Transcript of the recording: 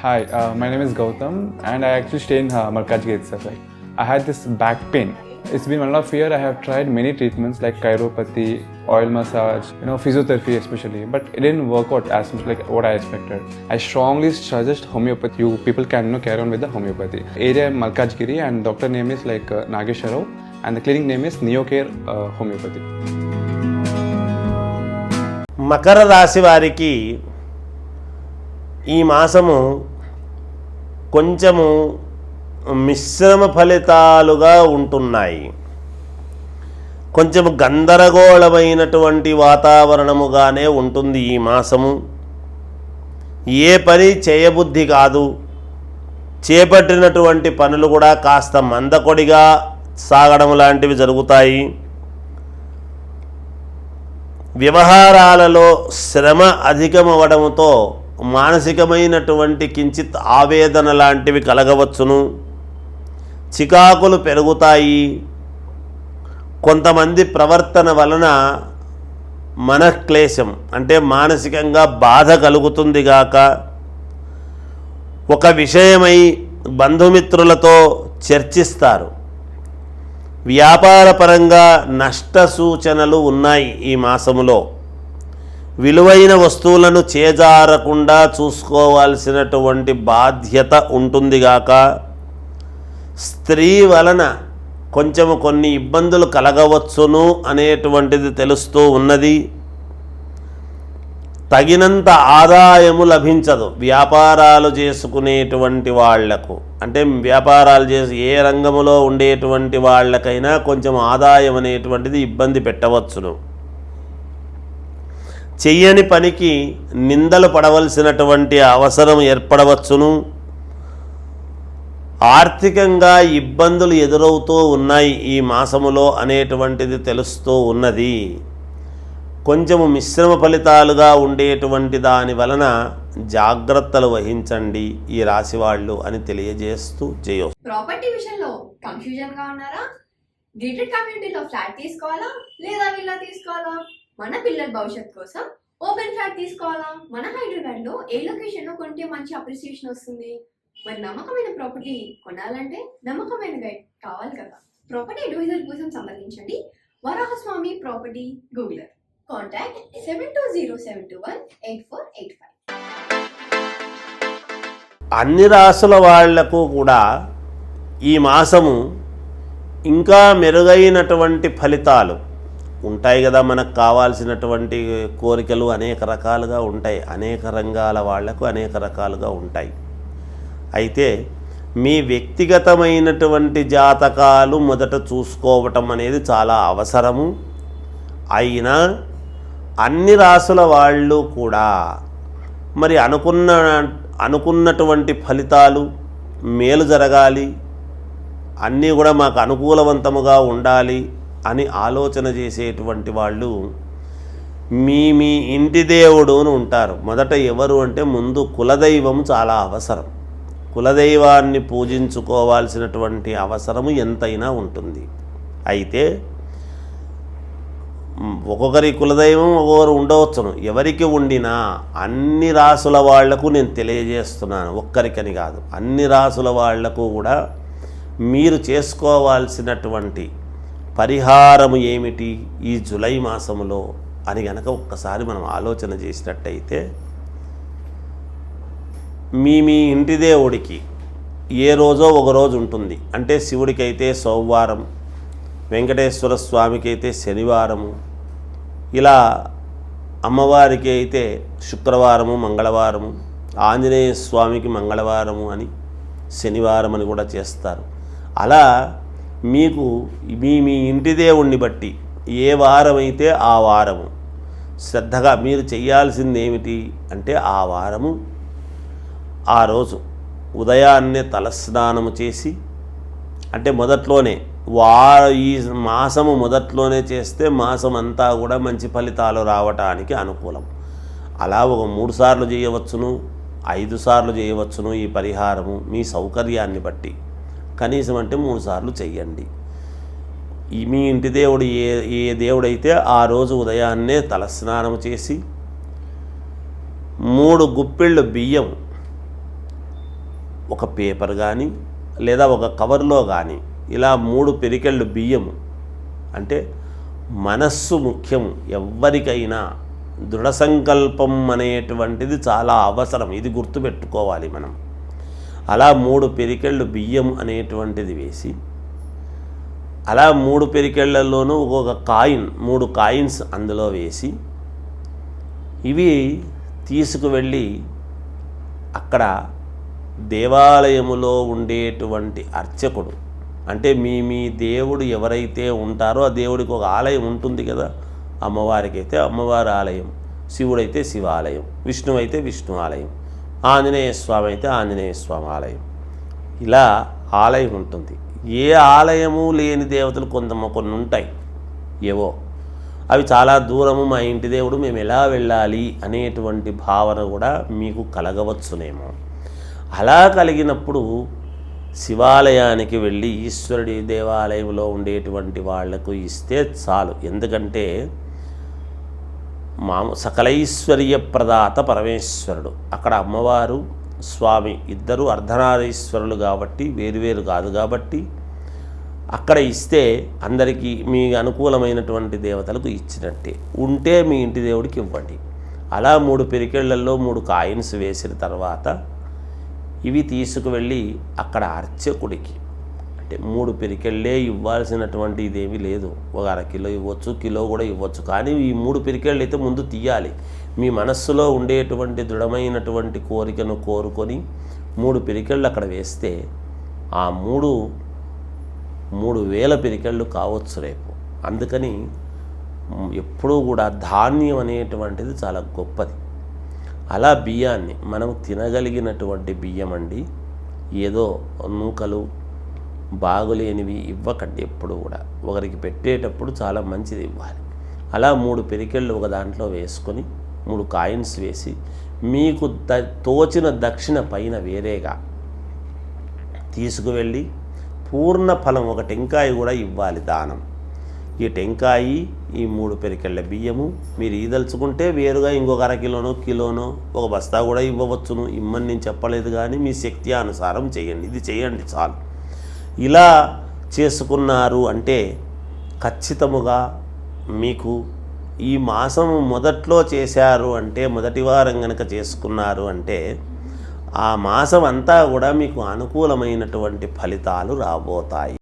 Hi, my name is Gautam and I actually stay in Malkajgiri itself. Like, I had this back pain. It's been 1.5 years. I have tried many treatments like chiropathy, oil massage, physiotherapy especially, but it didn't work out as much like what I expected. I strongly suggest homeopathy. You people can carry on with the homeopathy. Area Malkajgiri and doctor name is like Nageswara Rao and the clinic name is Neocare Homeopathy. Makar రాశి వారికి ఈ మాసము కొంచెము మిశ్రమ ఫలితాలుగా ఉంటున్నాయి. కొంచెం గందరగోళమైనటువంటి వాతావరణముగానే ఉంటుంది ఈ మాసము. ఏ పని చేయబుద్ధి కాదు. చేపట్టినటువంటి పనులు కూడా కాస్త మందకొడిగా సాగడం లాంటివి జరుగుతాయి. వ్యవహారాలలో శ్రమ అధికమవడంతో మానసికమైనటువంటి కించిత్ ఆవేదన లాంటివి కలగవచ్చును. చికాకులు పెరుగుతాయి. కొంతమంది ప్రవర్తన వలన మనక్లేశం అంటే మానసికంగా బాధ కలుగుతుంది గాక ఒక విషయమై బంధుమిత్రులతో చర్చిస్తారు. వ్యాపారపరంగా నష్ట సూచనలు ఉన్నాయి. ఈ మాసములో విలువైన వస్తువులను చేజారకుండా చూసుకోవాల్సినటువంటి బాధ్యత ఉంటుంది గాక స్త్రీ వలన కొన్ని ఇబ్బందులు కలగవచ్చును అనేటువంటిది తెలుస్తూ ఉన్నది. తగినంత ఆదాయము లభించదు వ్యాపారాలు చేసుకునేటువంటి వాళ్లకు. అంటే వ్యాపారాలు చేసి ఏ రంగములో ఉండేటువంటి వాళ్ళకైనా కొంచెం ఆదాయం అనేటువంటిది ఇబ్బంది పెట్టవచ్చును. చెయ్యని పనికి నిందలు పడవలసినటువంటి అవసరం ఏర్పడవచ్చును. ఆర్థికంగా ఇబ్బందులు ఎదురవుతూ ఉన్నాయి ఈ మాసములో అనేటువంటిది తెలుస్తూ ఉన్నది. కొంచెము మిశ్రమ ఫలితాలుగా ఉండేటువంటి దాని వలన జాగ్రత్తలు వహించండి ఈ రాశి వాళ్ళు అని తెలియజేస్తూ జయో. ప్రాపర్టీ విషయంలో కన్ఫ్యూజన్ గా ఉన్నారా? గేటెడ్ కమ్యూనిటీలో ఫ్లాట్ తీసుకోవాలా లేదా విల్లా తీసుకోవాలా? మన పిల్లల భవిష్యత్ కోసం ఓపెన్ ఫ్లాట్ తీసుకోవాలా? మన హైదరాబాద్ లో ఏ లొకేషన్ లో కొంటే మంచి అప్రిసియేషన్ వస్తుంది? మరి నమ్మకమైన ప్రాపర్టీ కొనాలంటే నమ్మకమైన గైడ్ కావాలి కదా. ప్రాపర్టీ అడ్వైజర్ కోసం సంప్రదించండి వరాహస్వామి ప్రాపర్టీ గూగులర్. కాంటాక్ట్ 7207218485. అన్ని రాసుల వాళ్లకు కూడా ఈ మాసము ఇంకా మెరుగైనటువంటి ఫలితాలు ఉంటాయి కదా. మనకు కావాల్సినటువంటి కోరికలు అనేక రకాలుగా ఉంటాయి. అనేక రంగాల వాళ్లకు అనేక రకాలుగా ఉంటాయి. అయితే మీ వ్యక్తిగతమైనటువంటి జాతకాలు మొదట చూసుకోవటం అనేది చాలా అవసరము. అయినా అన్ని రాసుల వాళ్ళు కూడా మరి అనుకున్నటువంటి ఫలితాలు మేలు జరగాలి, అన్నీ కూడా మాకు అనుకూలవంతముగా ఉండాలి అని ఆలోచన చేసేటువంటి వాళ్ళు మీ ఇంటి దేవుడు అని ఉంటారు. మొదట ఎవరు అంటే ముందు కులదైవం చాలా అవసరం. కులదైవాన్ని పూజించుకోవాల్సినటువంటి అవసరము ఎంతైనా ఉంటుంది. అయితే ఒక్కొక్కరి కులదైవం ఒక్కొక్కరు ఉండవచ్చును. ఎవరికి ఉండినా అన్ని రాసుల వాళ్లకు నేను తెలియజేస్తున్నాను, ఒక్కరికని కాదు, అన్ని రాసుల వాళ్లకు కూడా మీరు చేసుకోవాల్సినటువంటి పరిహారము ఏమిటి ఈ జూలై మాసములో అని గనక ఒక్కసారి మనం ఆలోచన చేసినట్టయితే మీ ఇంటి దేవుడికి ఏ రోజో ఒక రోజు ఉంటుంది. అంటే శివుడికి అయితే సోమవారం, వెంకటేశ్వర స్వామికి అయితే శనివారము, ఇలా అమ్మవారికి అయితే శుక్రవారము మంగళవారము, ఆంజనేయ స్వామికి మంగళవారము అని శనివారం అని కూడా చేస్తారు. అలా మీకు మీ ఇంటి దేవుణ్ణి బట్టి ఏ వారం అయితే ఆ వారము శ్రద్ధగా మీరు చేయాల్సింది ఏమిటి అంటే ఆ వారము ఆ రోజు ఉదయాన్నే తలస్నానము చేసి, అంటే మొదట్లోనే ఈ మాసము మొదట్లోనే చేస్తే మాసం అంతా కూడా మంచి ఫలితాలు రావటానికి అనుకూలం. అలా ఒక 3 సార్లు చేయవచ్చును, 5 సార్లు చేయవచ్చును ఈ పరిహారము మీ సౌకర్యాన్ని బట్టి. కనీసం అంటే 3 సార్లు చెయ్యండి. మీ ఇంటి దేవుడు ఏ దేవుడైతే ఆ రోజు ఉదయాన్నే తలస్నానం చేసి 3 గుప్పిళ్ళు బియ్యం ఒక పేపర్ కానీ లేదా ఒక కవర్లో కానీ ఇలా 3 పిరికెళ్ళు బియ్యము, అంటే మనస్సు ముఖ్యం. ఎవ్వరికైనా దృఢ సంకల్పం అనేటువంటిది చాలా అవసరం, ఇది గుర్తుపెట్టుకోవాలి మనం. అలా 3 పిరికెళ్ళు బియ్యం అనేటువంటిది వేసి, అలా 3 పిరికెళ్లలోనూ ఒక కాయిన్, 3 కాయిన్స్ అందులో వేసి, ఇవి తీసుకువెళ్ళి అక్కడ దేవాలయములో ఉండేటువంటి అర్చకుడు, అంటే మీ దేవుడు ఎవరైతే ఉంటారో ఆ దేవుడికి ఒక ఆలయం ఉంటుంది కదా, అమ్మవారికి అయితే అమ్మవారి ఆలయం, శివుడైతే శివాలయం, విష్ణువు అయితే విష్ణు ఆలయం, ఆంజనేయ స్వామి అయితే ఆంజనేయ స్వామి ఆలయం, ఇలా ఆలయం ఉంటుంది. ఏ ఆలయము లేని దేవతలు కొన్ని ఉంటాయి, ఏవో అవి చాలా దూరము, మా ఇంటి దేవుడు, మేము ఎలా వెళ్ళాలి అనేటువంటి భావన కూడా మీకు కలగవచ్చునేమో. అలా కలిగినప్పుడు శివాలయానికి వెళ్ళి ఈశ్వరుడి దేవాలయంలో ఉండేటువంటి వాళ్లకు ఇస్తే చాలు. ఎందుకంటే సకలైశ్వర్య ప్రదాత పరమేశ్వరుడు, అక్కడ అమ్మవారు స్వామి ఇద్దరు అర్ధనారీశ్వరులు కాబట్టి, వేరువేరు కాదు కాబట్టి అక్కడ ఇస్తే అందరికీ మీ అనుకూలమైనటువంటి దేవతలకు ఇచ్చినట్టే. ఉంటే మీ ఇంటి దేవుడికి ఇవ్వండి. అలా 3 పిరికెళ్లలో 3 కాయిన్స్ వేసిన తర్వాత ఇవి తీసుకువెళ్ళి అక్కడ అర్చకుడికి, అంటే 3 పిరికెళ్ళే ఇవ్వాల్సినటువంటి ఇదేమీ లేదు, ఒక అరకిలో ఇవ్వచ్చు, కిలో కూడా ఇవ్వచ్చు. కానీ ఈ 3 పిరికెళ్ళు అయితే ముందు తీయాలి. మీ మనస్సులో ఉండేటువంటి దృఢమైనటువంటి కోరికను కోరుకొని 3 పిరికెళ్ళు అక్కడ వేస్తే ఆ 3,000 పిరికెళ్ళు కావచ్చు రేపు. అందుకని ఎప్పుడూ కూడా ధాన్యం అనేటువంటిది చాలా గొప్పది. అలా బియ్యాన్ని మనం తినగలిగినటువంటి బియ్యం అండి, ఏదో నూకలు బాగులేనివి ఇవ్వకండి. ఎప్పుడు కూడా ఒకరికి పెట్టేటప్పుడు చాలా మంచిది ఇవ్వాలి. అలా 3 పిరికెళ్ళు ఒక దాంట్లో వేసుకొని 3 కాయిన్స్ వేసి, మీకు తోచిన దక్షిణ పైన వేరేగా తీసుకువెళ్ళి పూర్ణ ఫలం ఒక టెంకాయ కూడా ఇవ్వాలి దానం. ఈ టెంకాయి, ఈ 3 పిరికెళ్ళ బియ్యము మీరు ఈదలుచుకుంటే వేరుగా ఇంకొక అరకిలోనో కిలోనో ఒక బస్తా కూడా ఇవ్వవచ్చును. ఇమ్మని నేను చెప్పలేదు, కానీ మీ శక్తి అనుసారం చేయండి, ఇది చేయండి చాలు. ఇలా చేసుకున్నారు అంటే ఖచ్చితముగా మీకు ఈ మాసం మొదట్లో చేశారు అంటే, మొదటి వారం కనుక చేసుకున్నారు అంటే ఆ మాసం అంతా కూడా మీకు అనుకూలమైనటువంటి ఫలితాలు రాబోతాయి.